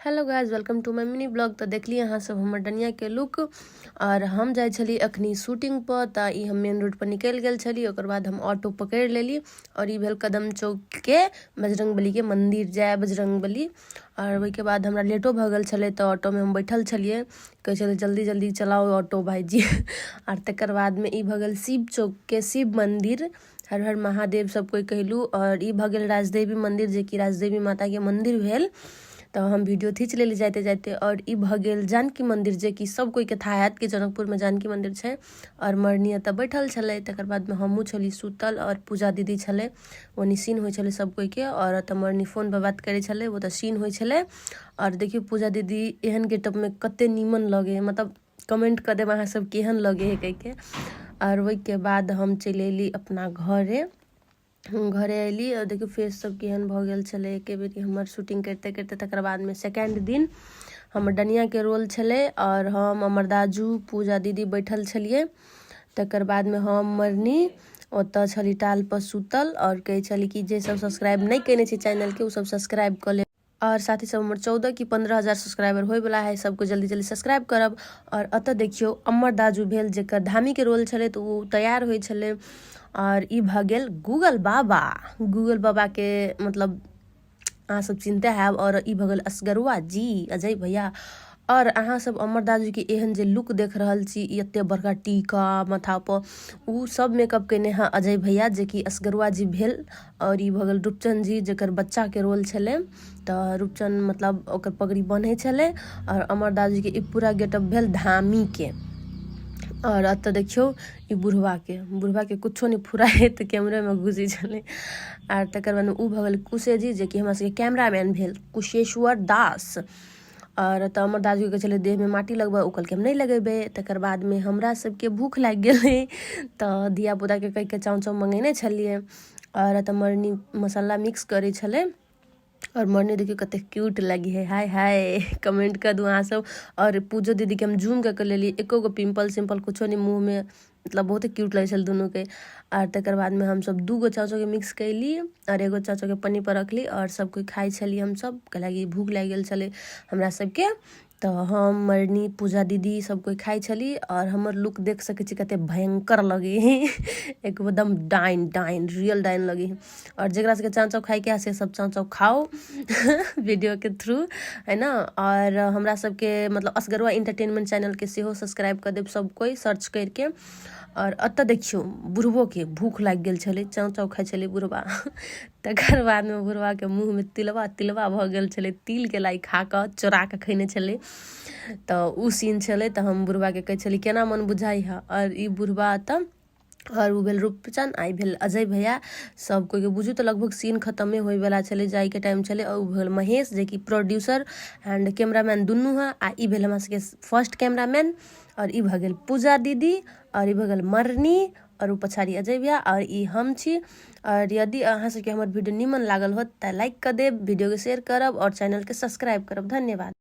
Hello guys, welcome to my mini blog. तो देखलिए यहाँ सब हमर डनिया के लुक। और हम जाए छली अखनी शूटिंग पर, तो हम मेन रोड पर निकल गए छली। ओकर बाद हम ऑटो पकड़ लेली और भेल कदम चौक के बजरंगबली के मंदिर जाए बजरंगबली। और वही बाद हमरा लेटो भ गल छले, तो ऑटो में हम बैठल छलिए, कहे छले जल्दी जल्दी चलाओ ऑटो भाईजी। और तकर बाद में भ गल शिव चौक के शिव मंदिर, हर हर महादेव सब कोई कहलू। और भ गल राजदेवी मंदिर, जे कि राजदेवी माता के मंदिर भेल। तो हम वीडियो खींच लेली जाते जाते। और भ गेल जानकी मंदिर, जे कि सब कोई के था हैत कि जनकपुर में जानकी मंदिर है। और मरनी एतऽ बैठल छले, तकर बाद में हमहूँ छली सुतल और पूजा दीदी छले, ओनी सीन होइ छले सब कोई के। और एतऽ मरनी फोन पर बात करे छले, वो तो सीन होइ छले। और देखियो पूजा दीदी एहन गेटअप में कते नीमन लगे, मतलब कमेंट कर देब अहाँ सब केहन लगे है कह के। और वही के बाद हम चलि अयली अपना घरे अयली। और देखियो फेस सब केहन भ गेल छले एके बेरी हमर शूटिंग करते करते। तकर बाद में सेकेंड दिन हमर डनिया के रोल छले, और हम हमर दाजू पूजा दीदी बैठल छलिए। तकर बाद में हम मरनी ओतऽ छली टाल पर सुतल, और कहे छली कि जे सब सब्सक्राइब नहीं केने छी चैनल के, उ सब सब्सक्राइब कर ले। और साथ ही सब हमर 14 की 15,000 सब्सक्राइबर होय वाला है, सबको जल्दी जल्दी सब्सक्राइब करब। और अतः देखियो अमर दाजू भेल, जेकर धामी के रोल छले, तो वो तैयार होइ छले। और भ गेल गूगल बाबा के, मतलब अहाँ सब चिंते हैब। और भ गेल असगरुआ जी, अजय भैया। और अहाँ सब अमर दाजू के एहन जे लुक देख रहल छी, एते बड़का टीका माथा पर, उ सब मेकअप केने हैं अजय भैया, जे कि असगरुआ जी भेल। और भ गेल रूपचंद जी, जेकर बच्चा के रोल छले। तो रूपचंद मतलब ओकर पगड़ी बन्हे छले। और अमर दाजू के पूरा गेटअप भेल धामी के। और अतः देखियो बुढ़वा के कुछो नहीं फुराए, तो कैमरे में घुसी छले। और तकर बाद उ भ गेल कुशे जी, जे कि हमरा सबके कैमरामैन भेल कुशेश्वर दास। और तो अमर दाजू के चले देह में माटी लगबा, उ कहलके हम नहीं लगेबे। तकर बाद में हमरा सबके भूख लाग गेले, तो धिया पुता के कह के चाउ चाउ मंगेने छलिए। और तो मरनी मसाला मिक्स करे छले। और मरनी देखियो कते क्यूट लगी है, हाय हाय कमेंट कर दू अहाँ सब। और पूजो दीदी के हम जूम कर लेली, एको गो पिंपल सिंपल कुछो नहीं मुँह में, मतलब बहुत क्यूट लगे छल दोनों के। और तकर बाद में हम सब 2 गो चाचो के मिक्स कैली, और एगो चाचो के पन्नी पर रखली। और सब कोई खाई छली हम सब, कहे भूख लाग गेल छले हमरा सबके। तो हम मरनी पूजा दीदी सब कोई खाई छली। और हमर लुक देख सके छी कते भयंकर लगे एकदम डाइन रियल डाइन लगे। और जरा से चाँव चाँव खाई के से सब चाँव चाँव खाओ वीडियो के थ्रू, है ना। और हमरा सबके मतलब असगरुआ इंटरटेनमेंट चैनल के सेहो सब्सक्राइब कर देब सब कोई सर्च करके। और अतः देखियो बुढ़बो के भूख लाग गेल छले, चाँव चाँव खाई छले बुढ़बा। तकर बाद में बुढ़वा के मुँह में तिलवा भ गेल छले, तिल के लाई खा के चोरा के खैने छले। तो उ सीन छले। तो हम बुढ़वा के कहे छली केना मन बुझाई है। और बुढ़वा तब, और उ भेल रूपचंद, आई भेल अजय भैया। सब कोई के बुझू तो लगभग सीन खत्मे होय वाला छले, जाय के टाइम छले। और उ भेल महेश, जे कि प्रोड्यूसर एंड कैमरामैन दुनू है। आ ई भेल हमरा सबके फर्स्ट कैमरामैन। और भ गेल पूजा दीदी, और भ गेल मरनी, और उ पछाड़ी अजय भैया, और हम छी। और यदि अहाँ सबके हमर वीडियो निमन लागल होत त लाइक कर देब, वीडियो के शेयर करब, और चैनल के सब्सक्राइब करब। धन्यवाद।